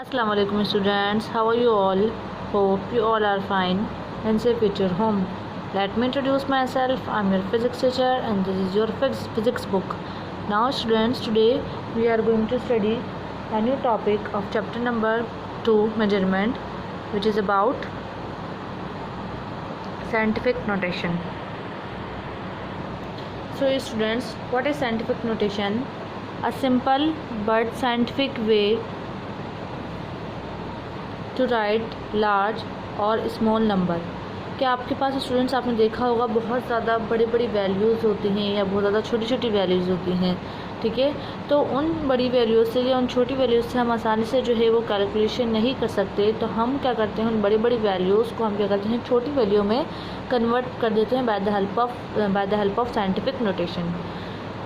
Assalamu alaikum students, how are you all? Hope you all are fine and safe at your home. Let me introduce myself. I'm your physics teacher and this is your physics book. Now students, today we are going to study a new topic of chapter number 2 measurement, which is about scientific notation. So students, what is scientific notation? A simple but scientific way to write large और small number. क्या आपके पास students आपने देखा होगा बहुत ज़्यादा बड़ी बड़ी वैल्यूज़ होती हैं या बहुत ज़्यादा छोटी छोटी वैल्यूज़ होती हैं, ठीक है। तो उन बड़ी वैल्यूज़ से या उन छोटी वैल्यूज़ से हम आसानी से जो है वो कैलकुलेशन नहीं कर सकते, तो हम क्या करते हैं उन बड़ी बड़ी वैल्यूज़ को हम क्या करते हैं छोटी वैल्यू में कन्वर्ट कर देते हैं by the help of scientific notation.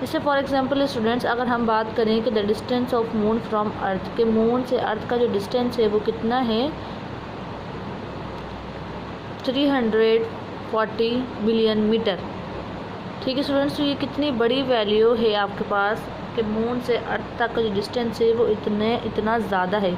जैसे फॉर एग्जांपल स्टूडेंट्स, अगर हम बात करें कि the distance of moon from earth, के मून से अर्थ का जो डिस्टेंस है वो कितना है 340 बिलियन मीटर, ठीक है स्टूडेंट्स। तो ये कितनी बड़ी वैल्यू है आपके पास कि मून से अर्थ तक का जो डिस्टेंस है वो इतना ज़्यादा है।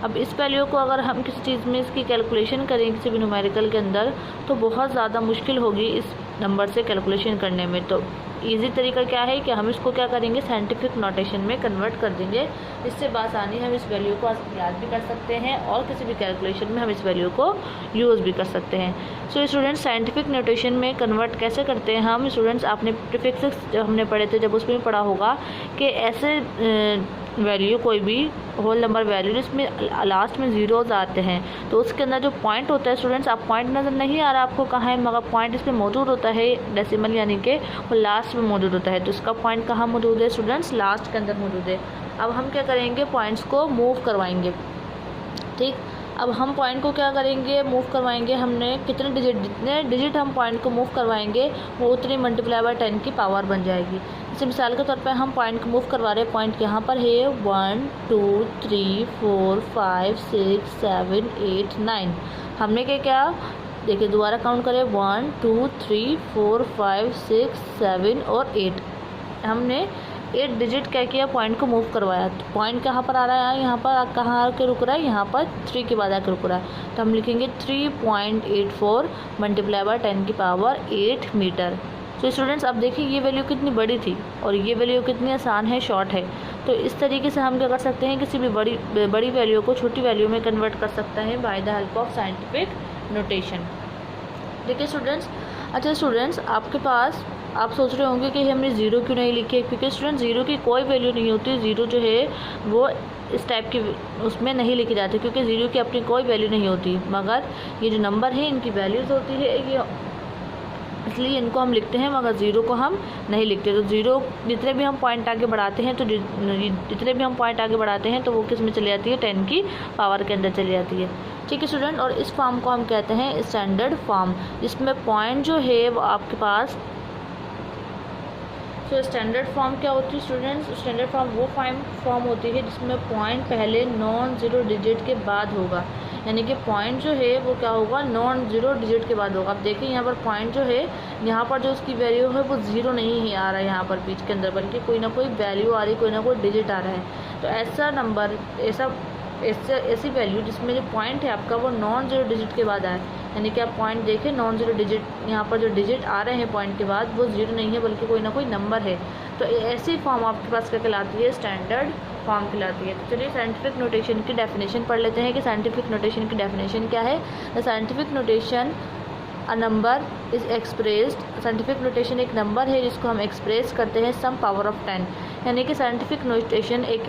अब इस वैल्यू को अगर हम किसी चीज़ में इसकी कैलकुलेशन करें किसी भी न्यूमेरिकल के अंदर, तो बहुत ज़्यादा मुश्किल होगी इस नंबर से कैलकुलेशन करने में। तो इजी तरीका क्या है कि हम इसको क्या करेंगे साइंटिफिक नोटेशन में कन्वर्ट कर देंगे। इससे बासानी हम इस वैल्यू को याद भी कर सकते हैं और किसी भी कैलकुलेशन में हम इस वैल्यू को यूज़ भी कर सकते हैं। सो स्टूडेंट्स, साइंटिफिक नोटेशन में कन्वर्ट कैसे करते हैं हम स्टूडेंट्स, आपने प्रीफिक्सेस जब हमने पढ़े थे जब उसमें पढ़ा होगा कि ऐसे वैल्यू कोई भी होल नंबर वैल्यू जिसमें लास्ट में ज़ीरोज़ आते हैं, तो उसके अंदर जो पॉइंट होता है स्टूडेंट्स, आप पॉइंट नज़र नहीं आ रहा आपको कहाँ है, मगर पॉइंट इसमें मौजूद होता है डेसिमल यानी कि वो लास्ट में मौजूद होता है। तो इसका पॉइंट कहाँ मौजूद है स्टूडेंट्स, लास्ट के अंदर मौजूद है। अब हम क्या करेंगे पॉइंट्स को मूव करवाएंगे, ठीक। अब हम पॉइंट को क्या करेंगे मूव करवाएंगे, हमने जितने डिजिट हम पॉइंट को मूव करवाएंगे वो उतनी मल्टीप्लाई बाय 10 की पावर बन जाएगी। जैसे मिसाल के तौर पे हम पॉइंट को मूव करवा रहे हैं, पॉइंट यहाँ पर है 1 2 3 4 5 6 7 8 9। हमने क्या देखिए दोबारा काउंट करें 1 2 3 4 5 6 7 और 8। हमने 8 डिजिट क्या किया पॉइंट को मूव करवाया। तो पॉइंट कहाँ पर आ रहा है, यहाँ पर कहाँ आके रुक रहा है, यहाँ पर 3 के बाद आके रुक रहा है। तो हम लिखेंगे 3.84 मल्टीप्लाई बाय 10 की पावर 8 मीटर। तो स्टूडेंट्स अब देखिए ये वैल्यू कितनी बड़ी थी और ये वैल्यू कितनी आसान है, शॉर्ट है। तो इस तरीके से हम क्या कर सकते हैं किसी भी बड़ी वैल्यू को छोटी वैल्यू में कन्वर्ट कर सकते हैं by the help of scientific notation, ठीक है स्टूडेंट्स। अच्छा स्टूडेंट्स, आपके पास आप सोच रहे होंगे कि हमने ज़ीरो क्यों नहीं लिखे, क्योंकि स्टूडेंट ज़ीरो की कोई वैल्यू नहीं होती। ज़ीरो जो है वो इस टाइप की उसमें नहीं लिखी जाती क्योंकि ज़ीरो की अपनी कोई वैल्यू नहीं होती, मगर ये जो नंबर है इनकी वैल्यूज़ होती है, ये इसलिए इनको हम लिखते हैं मगर ज़ीरो को हम नहीं लिखते। तो ज़ीरो जितने भी हम पॉइंट आगे बढ़ाते हैं तो वो किस में चली जाती है 10 की पावर के अंदर चली जाती है, ठीक है स्टूडेंट। और इस फॉर्म को हम कहते हैं स्टैंडर्ड फॉर्म, जिसमें पॉइंट जो है वो आपके पास। तो स्टैंडर्ड फॉर्म क्या होती है स्टूडेंट्स, स्टैंडर्ड फॉर्म वो फॉर्म होती है जिसमें पॉइंट पहले नॉन ज़ीरो डिजिट के बाद होगा, यानी कि पॉइंट जो है वो क्या होगा नॉन ज़ीरो डिजिट के बाद होगा। अब देखिए यहाँ पर पॉइंट जो है यहाँ पर जो उसकी वैल्यू है वो ज़ीरो नहीं है आ रहा है यहाँ पर बीच के अंदर, बल्कि कोई ना कोई वैल्यू आ रही, कोई ना कोई डिजिट आ रहा है। तो ऐसा नंबर ऐसी वैल्यू जिसमें जो पॉइंट है आपका वो नॉन ज़ीरो डिजिट के बाद आए, यानी कि आप पॉइंट देखें नॉन ज़ीरो डिजिट, यहाँ पर जो डिजिट आ रहे हैं पॉइंट के बाद वो ज़ीरो नहीं है बल्कि कोई ना कोई नंबर है। तो ऐसी फॉर्म आपके पास क्या कहलाती है, स्टैंडर्ड फॉर्म कहलाती है। तो चलिए साइंटिफिक नोटेशन की डेफिनेशन पढ़ लेते हैं कि साइंटिफिक नोटेशन की डेफिनेशन क्या है। The scientific notation a number is expressed, scientific notation एक नंबर है जिसको हम एक्सप्रेस करते हैं सम पावर ऑफ 10, यानी कि साइंटिफिक नोटेशन एक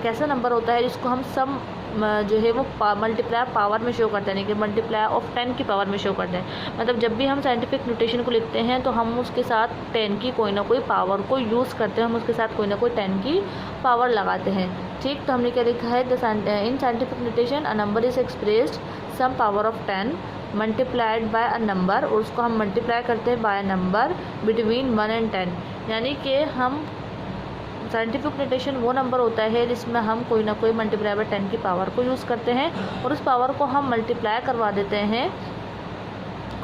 ऐसा नंबर होता है जिसको हम सम जो है वो मल्टीप्लाई पावर में शो करते हैं, यानी कि मल्टीप्लाई ऑफ 10 की पावर में शो करते हैं। मतलब जब भी हम साइंटिफिक नोटेशन को लिखते हैं तो हम उसके साथ 10 की कोई ना कोई पावर को यूज़ करते हैं, हम उसके साथ कोई ना कोई 10 की पावर लगाते हैं, ठीक। तो हमने क्या लिखा है in scientific notation a number is expressed some power of 10 multiplied by a number, और उसको हम मल्टीप्लाई करते हैं by a number between 1 and 10, यानी कि हम साइंटिफिक नोटेशन वो नंबर होता है जिसमें हम कोई ना कोई मल्टीप्लाई बाय 10 की पावर को यूज़ करते हैं और उस पावर को हम मल्टीप्लाई करवा देते हैं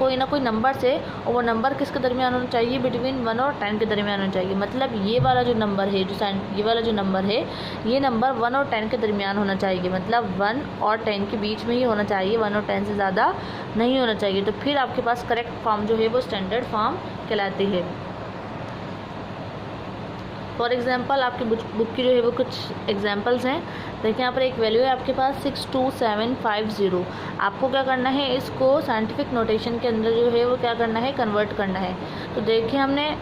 कोई ना कोई नंबर से, और वो नंबर किसके दरमियान होना चाहिए, बिटवीन 1 और 10 के दरमियान होना चाहिए। मतलब ये वाला जो नंबर है, ये वाला जो नंबर है, ये नंबर 1 और 10 के दरमियान होना चाहिए। मतलब 1 और 10 के बीच में ही होना चाहिए, 1 और 10 से ज़्यादा नहीं होना चाहिए। तो फिर आपके पास करेक्ट फॉर्म जो है वो स्टैंडर्ड फॉर्म कहलाती है। फॉर एग्जाम्पल आपकी बुक की जो है वो कुछ एग्जाम्पल्स हैं। देखिए यहाँ पर एक वैल्यू है आपके पास 62750। आपको क्या करना है, इसको साइंटिफिक नोटेशन के अंदर जो है वो क्या करना है, कन्वर्ट करना है। तो देखिए हमने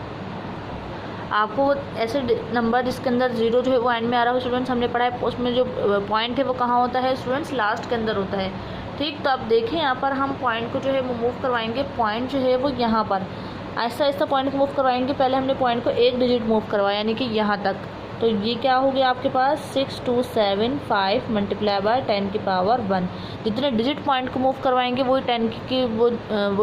आपको ऐसे नंबर जिसके अंदर ज़ीरो जो है वो एंड में आ रहा हो स्टूडेंट्स, हमने पढ़ा है उसमें जो पॉइंट है वो कहाँ होता है स्टूडेंट्स, लास्ट के अंदर होता है। ठीक, तो अब देखिए यहाँ पर हम पॉइंट को जो है वो मूव करवाएंगे। पॉइंट जो है वो यहाँ पर ऐसा ऐसा पॉइंट को मूव करवाएंगे। पहले हमने पॉइंट को एक डिजिट मूव करवाया, यानी कि यहाँ तक। तो ये क्या हो गया आपके पास 6275 मल्टीप्लाई बाय 10 की पावर 1। जितने डिजिट पॉइंट को मूव करवाएंगे वही 10 की वो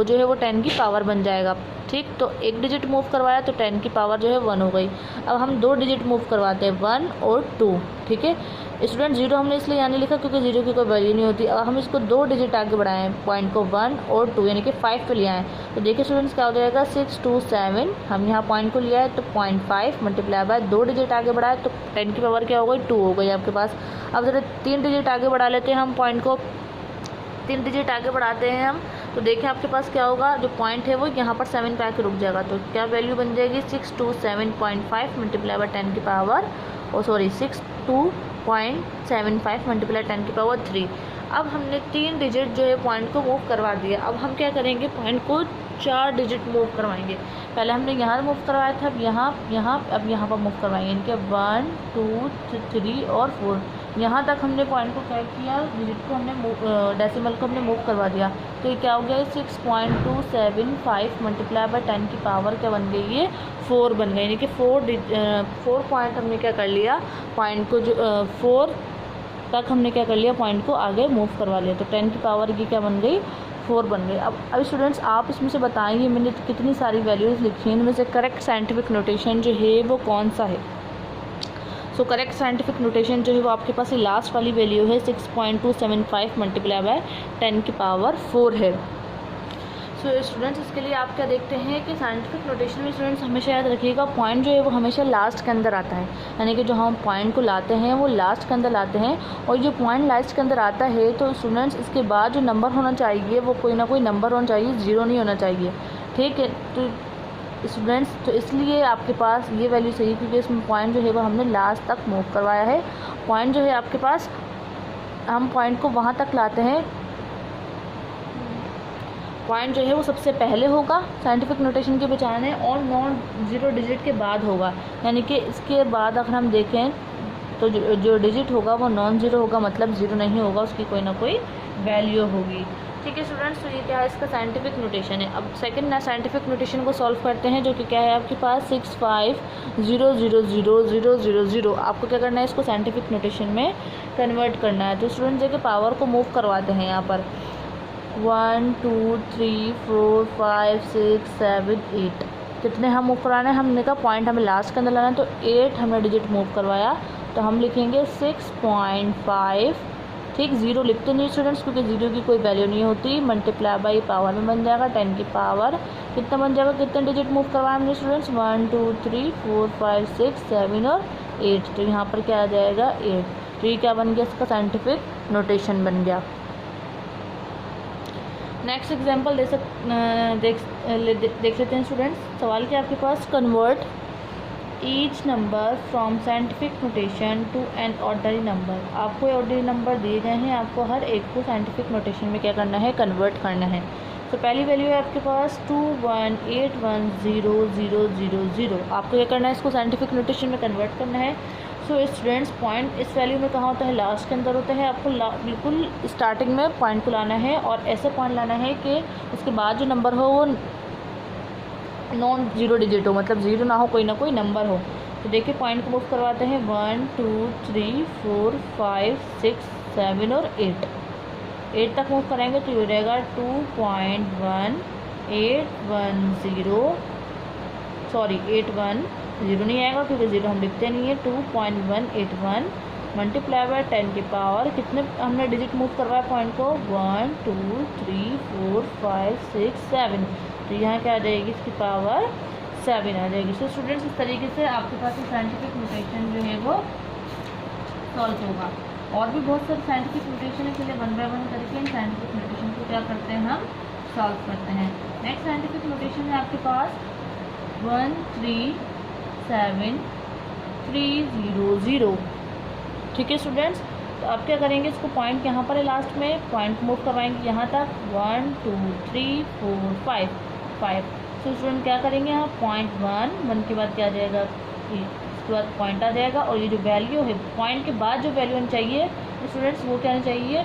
जो है वो 10 की पावर बन जाएगा। ठीक, तो एक डिजिट मूव करवाया तो 10 की पावर जो है 1 हो गई। अब हम 2 डिजिट मूव करवाते हैं, 1 और 2। ठीक है स्टूडेंट, 0 हमने इसलिए यहाँ नहीं लिखा क्योंकि 0 की कोई वैल्यू नहीं होती। अब हम इसको 2 डिजिट आगे बढ़ाएं, पॉइंट को 1 और 2 यानी कि 5 पे ले आएँ। तो देखिए स्टूडेंट्स क्या हो जाएगा, 627 हम यहाँ पॉइंट को लिया है तो 0.5 मल्टीप्लाई बाय 2 डिजिट आगे बढ़ाए तो 10 की पावर क्या हो गई, 2 हो गई आपके पास। अब जरा 3 डिजिट आगे बढ़ा लेते हैं हम, पॉइंट को 3 डिजिट आगे बढ़ाते हैं हम। तो देखिए आपके पास क्या होगा, जो पॉइंट है वो यहाँ पर 7 पे आके रुक जाएगा। तो क्या वैल्यू बन जाएगी, 627.5 मल्टीप्लाई बाय 10 की पावर 6.75 मल्टीप्लाई 10 की पावर 3। अब हमने 3 डिजिट जो है पॉइंट को मूव करवा दिया। अब हम क्या करेंगे, पॉइंट को 4 डिजिट मूव करवाएंगे। पहले हमने यहाँ मूव करवाया था, अब यहाँ पर मूव करवाएंगे, इनके 1 2 3 और 4। यहाँ तक हमने पॉइंट को क्या किया, डिजिट को हमने डेसिमल को हमने मूव करवा दिया। तो ये क्या हो गया, 6.275 मल्टीप्लाई बाय 10 की पावर क्या बन गई, ये 4 बन गई। यानी कि 4 पॉइंट हमने क्या कर लिया, पॉइंट को जो 4 तक हमने क्या कर लिया, पॉइंट को आगे मूव करवा लिया। तो 10 की पावर की क्या बन गई, 4 बन गई। अब स्टूडेंट्स आप इसमें से बताएंगे, मैंने कितनी सारी वैल्यूज़ लिखी हैं, इनमें से करेक्ट साइंटिफिक नोटेशन जो है वो कौन सा है। सो करेक्ट साइंटिफिक नोटेशन जो है वो आपके पास ये लास्ट वाली वैल्यू है, 6.275 मल्टीप्लाई बाय 10 की पावर 4 है। सो स्टूडेंट्स इसके लिए आप क्या देखते हैं कि साइंटिफिक नोटेशन में स्टूडेंट्स हमेशा याद रखिएगा, पॉइंट जो है वो हमेशा लास्ट के अंदर आता है। यानी कि जो हम पॉइंट को लाते हैं वो लास्ट के अंदर लाते हैं, और जो पॉइंट लास्ट के अंदर आता है तो स्टूडेंट्स इसके बाद जो नंबर होना चाहिए वो कोई ना कोई नंबर होना चाहिए, 0 नहीं होना चाहिए। ठीक है, तो स्टूडेंट्स तो इसलिए आपके पास ये वैल्यू सही है क्योंकि इसमें पॉइंट जो है वो हमने लास्ट तक मूव करवाया है। पॉइंट जो है आपके पास, हम पॉइंट को वहाँ तक लाते हैं, पॉइंट जो है वो सबसे पहले होगा साइंटिफिक नोटेशन के बचाने, और नॉन ज़ीरो डिजिट के बाद होगा। यानी कि इसके बाद अगर हम देखें तो जो डिजिट होगा वो नॉन ज़ीरो होगा, मतलब ज़ीरो नहीं होगा, उसकी कोई ना कोई वैल्यू होगी। ठीक है स्टूडेंट्स, तो ये क्या है, इसका साइंटिफिक नोटेशन है। अब सेकंड ना साइंटिफिक नोटेशन को सॉल्व करते हैं, जो कि क्या है आपके पास 65000000। आपको क्या करना है, इसको साइंटिफिक नोटेशन में कन्वर्ट करना है। तो स्टूडेंट्स देखिए पावर को मूव करवाते हैं यहाँ पर 1 2 3 4 5 6 7 8। कितने हम मूव करवाना है, हमने कहा पॉइंट हमें लास्ट के अंदर लाना है, तो 8 हमने डिजिट मूव करवाया। तो हम लिखेंगे 6.5। ठीक, 0 लिखते नहीं स्टूडेंट्स क्योंकि 0 की कोई वैल्यू नहीं होती। मल्टीप्लाई बाई पावर में बन जाएगा 10 की पावर कितना बन जाएगा, कितने डिजिट मूव करवाए हमने स्टूडेंट्स, 1 2 3 4 5 6 7 और 8। तो यहाँ पर क्या आ जाएगा 8। तो ये क्या बन गया, इसका साइंटिफिक नोटेशन बन गया। नेक्स्ट एग्जाम्पल देख लेते हैं स्टूडेंट्स। सवाल क्या आपके पास, convert each number from scientific notation to an ordinary number. आपको ऑर्डनरी नंबर दिए गए हैं, आपको हर एक को साइंटिफिक नोटेशन में क्या करना है, कन्वर्ट करना है। तो पहली वैल्यू है आपके पास 21810000। आपको क्या करना है, इसको साइंटिफिक नोटेशन में कन्वर्ट करना है। सो स्टूडेंट्स पॉइंट इस वैल्यू में कहाँ होता है, लास्ट के अंदर होता है। आपको बिल्कुल स्टार्टिंग में पॉइंट को लाना है, और ऐसे पॉइंट लाना है कि उसके बाद जो नंबर हो वो नॉन ज़ीरो डिजिट हो, मतलब ज़ीरो ना हो, कोई ना कोई नंबर हो। तो देखिए पॉइंट को मूव करवाते हैं 1 2 3 4 5 6 7 और 8 तक मूव कराएंगे तो ये रहेगा 2.1810। सॉरी 810 नहीं आएगा क्योंकि 0 हम लिखते नहीं है। 2.181 मल्टीप्लाई बाय 10 की पावर, कितने हमने डिजिट मूव करवाया पॉइंट को, 1 2 3 4 5 6 7, तो यहाँ क्या आ जाएगी, इसकी पावर 7 आ जाएगी। सो स्टूडेंट्स इस तरीके से आपके पास साइंटिफिक नोटेशन जो है वो सॉल्व होगा। और भी बहुत सारे साइंटिफिक नोटेशन है, इसलिए 1 बाय 1 करके इन साइंटिफिक नोटेशन को क्या करते हैं, हम सॉल्व करते हैं। नेक्स्ट साइंटिफिक नोटेशन है आपके पास 1 3 7 3 0 0। ठीक है स्टूडेंट्स, तो आप क्या करेंगे, इसको पॉइंट यहाँ पर है लास्ट में, पॉइंट मूव करवाएंगे यहाँ तक 1 2 3 4 5 5। तो स्टूडेंट क्या करेंगे, यहाँ पॉइंट 1 के बाद क्या आ जाएगा, इसके बाद पॉइंट आ जाएगा, और ये जो वैल्यू है पॉइंट के बाद जो वैल्यू आनी चाहिए स्टूडेंट्स वो क्या आनी चाहिए,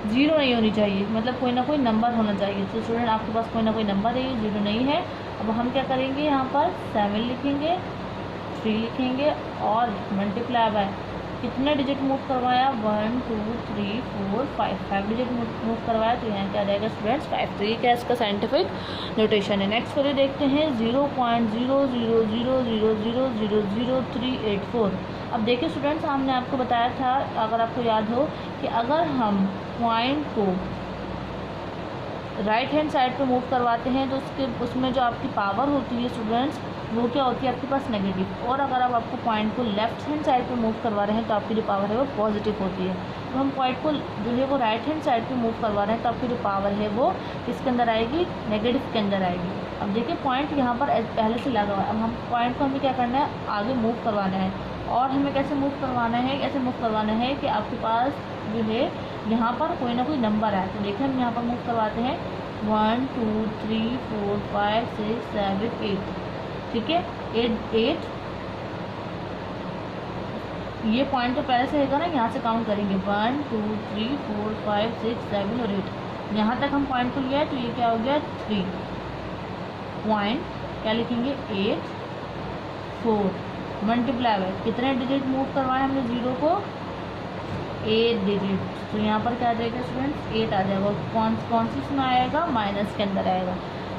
0 नहीं होनी चाहिए, मतलब कोई ना कोई नंबर होना चाहिए। तो स्टूडेंट आपके पास कोई ना कोई नंबर है, 0 नहीं है। अब हम क्या करेंगे, यहाँ पर 7 लिखेंगे, 3 लिखेंगे और मल्टीप्लाई बाय कितने डिजिट मूव करवाया, 1 2 3 4 5 डिजिट मूव करवाया, तो यहाँ क्या आ जाएगा स्टूडेंट्स 5। तो ये क्या इसका साइंटिफिक नोटेशन है। नेक्स्ट वैल्यू देखते हैं 0.0000000384। अब देखिए स्टूडेंट्स, हमने आपको बताया था, अगर आपको याद हो, कि अगर हम पॉइंट को राइट हैंड साइड पे मूव करवाते हैं तो उसमें जो आपकी पावर होती है स्टूडेंट्स वो क्या होती है आपके पास, नेगेटिव। और अगर आप आपको पॉइंट को लेफ्ट हैंड साइड पे मूव करवा रहे हैं तो आपकी जो पावर है वो पॉजिटिव होती है। तो हम पॉइंट को जो है वो राइट हैंड साइड पे मूव करवा रहे हैं तो आपकी जो पावर है वो किसके अंदर आएगी, नेगेटिव के अंदर आएगी। अब देखिए पॉइंट यहाँ पर पहले से लगा हुआ है, अब हम पॉइंट को हमें क्या करना है, आगे मूव करवाना है। और हमें कैसे मूव करवाना है, ऐसे मूव करवाना है कि आपके पास जो है यहाँ पर कोई ना कोई नंबर है। तो देखिए हम यहाँ पर मूव करवाते हैं 1 2 3 4 5 6 7 8। ठीक है, 8 ये पॉइंट तो पहले से रहेगा ना, यहाँ से काउंट करेंगे 1 2 3 4 5 6 7 और 8। यहाँ तक हम पॉइंट को लिया है तो ये क्या हो गया 3 पॉइंट, क्या लिखेंगे 8 4 मल्टीप्लाई बाय कितने डिजिट मूव करवाए हमने 0 को, 8 डिजिट। तो यहाँ पर क्या आ जाएगा स्टूडेंट्स 8 आ जाएगा। कौन सी इसमें आएगा, माइनस के अंदर आएगा।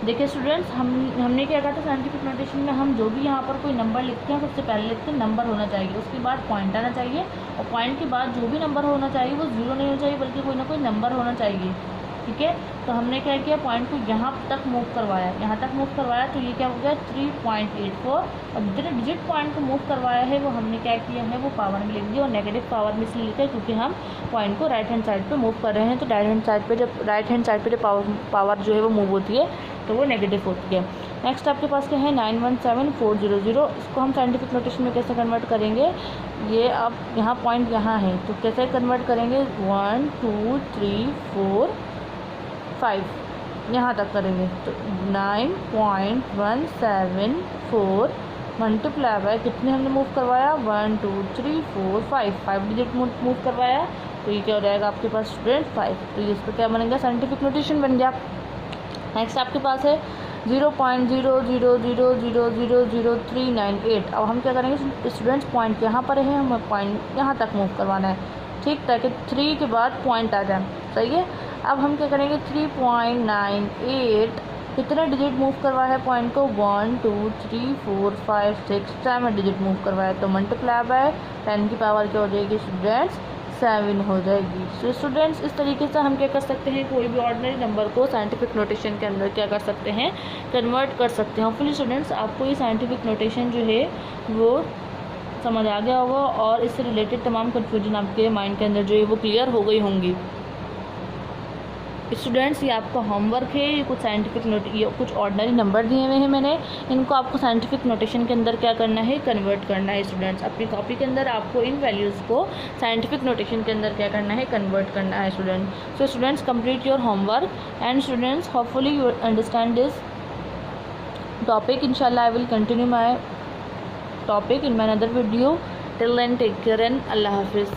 देखिए स्टूडेंट्स, हमने क्या कहा था साइंटिफिक नोटेशन में, हम जो भी यहाँ पर कोई नंबर लिखते हैं सबसे पहले लिखते हैं नंबर होना चाहिए, उसके बाद पॉइंट आना चाहिए, और पॉइंट के बाद जो भी नंबर होना चाहिए वो 0 नहीं होना चाहिए बल्कि कोई ना कोई नंबर होना चाहिए। ठीक है, तो हमने क्या किया, पॉइंट को यहाँ तक मूव करवाया, यहाँ तक मूव करवाया तो ये क्या हो गया 3.84। और जितने डिजिट पॉइंट को मूव करवाया है वो हमने क्या किया है, वो पावर में लिख दिया, और नेगेटिव पावर में इसलिए लिखा है क्योंकि हम पॉइंट को राइट हैंड साइड पे मूव कर रहे हैं। तो राइट हैंड साइड पे जब पावर जो है वो मूव होती है तो वो नेगेटिव होती है। नेक्स्ट आपके पास क्या है 917400। इसको हम साइंटिफिक नोटेशन में कैसे कन्वर्ट करेंगे, ये अब यहाँ पॉइंट यहाँ है तो कैसे कन्वर्ट करेंगे, 1 2 3 4 5 यहाँ तक करेंगे तो 9.174 मल्टीप्लाई बाय कितने हमने मूव करवाया, 1 2 3 4 5 डिजिट मूव करवाया, तो ये क्या हो जाएगा आपके पास स्टूडेंट 5। तो इस पर क्या बनेगा, साइंटिफिक नोटेशन बन गया। नेक्स्ट आपके पास है 0.00000398। अब हम क्या करेंगे स्टूडेंट्स, पॉइंट यहाँ पर है, हमें पॉइंट यहाँ तक मूव करवाना है, ठीक, ताकि 3 के बाद पॉइंट आ जाए। सही है, अब हम क्या करेंगे 3.98 कितने डिजिट मूव करवाया है पॉइंट को, 1 2 3 4 5 6 7 डिजिट मूव करवाया, तो मल्टीप्लाई बाय 10 की पावर क्या हो जाएगी स्टूडेंट्स, 7 हो जाएगी। तो स्टूडेंट्स इस तरीके से हम क्या कर सकते हैं, कोई भी ऑर्डिनरी नंबर को साइंटिफिक नोटेशन के अंदर क्या कर सकते हैं, कन्वर्ट कर सकते हैं। होपफुली स्टूडेंट्स आपको ये साइंटिफिक नोटेशन जो है वो समझ आ गया होगा, और इससे रिलेटेड तमाम कन्फ्यूजन आपके माइंड के अंदर जो है वो क्लियर हो गई होंगी। स्टूडेंट्स ये आपका होमवर्क है, ये कुछ साइंटिफिक ये कुछ ऑर्डिनरी नंबर दिए हुए हैं मैंने, इनको आपको साइंटिफिक नोटेशन के अंदर क्या करना है, कन्वर्ट करना है। स्टूडेंट्स अपनी कॉपी के अंदर आपको इन वैल्यूज़ को साइंटिफिक नोटेशन के अंदर क्या करना है, कन्वर्ट करना है student. So students complete your homework and students hopefully you understand this topic. इंशाल्लाह I will continue my topic in my another video. Till then take care and Allah Hafiz.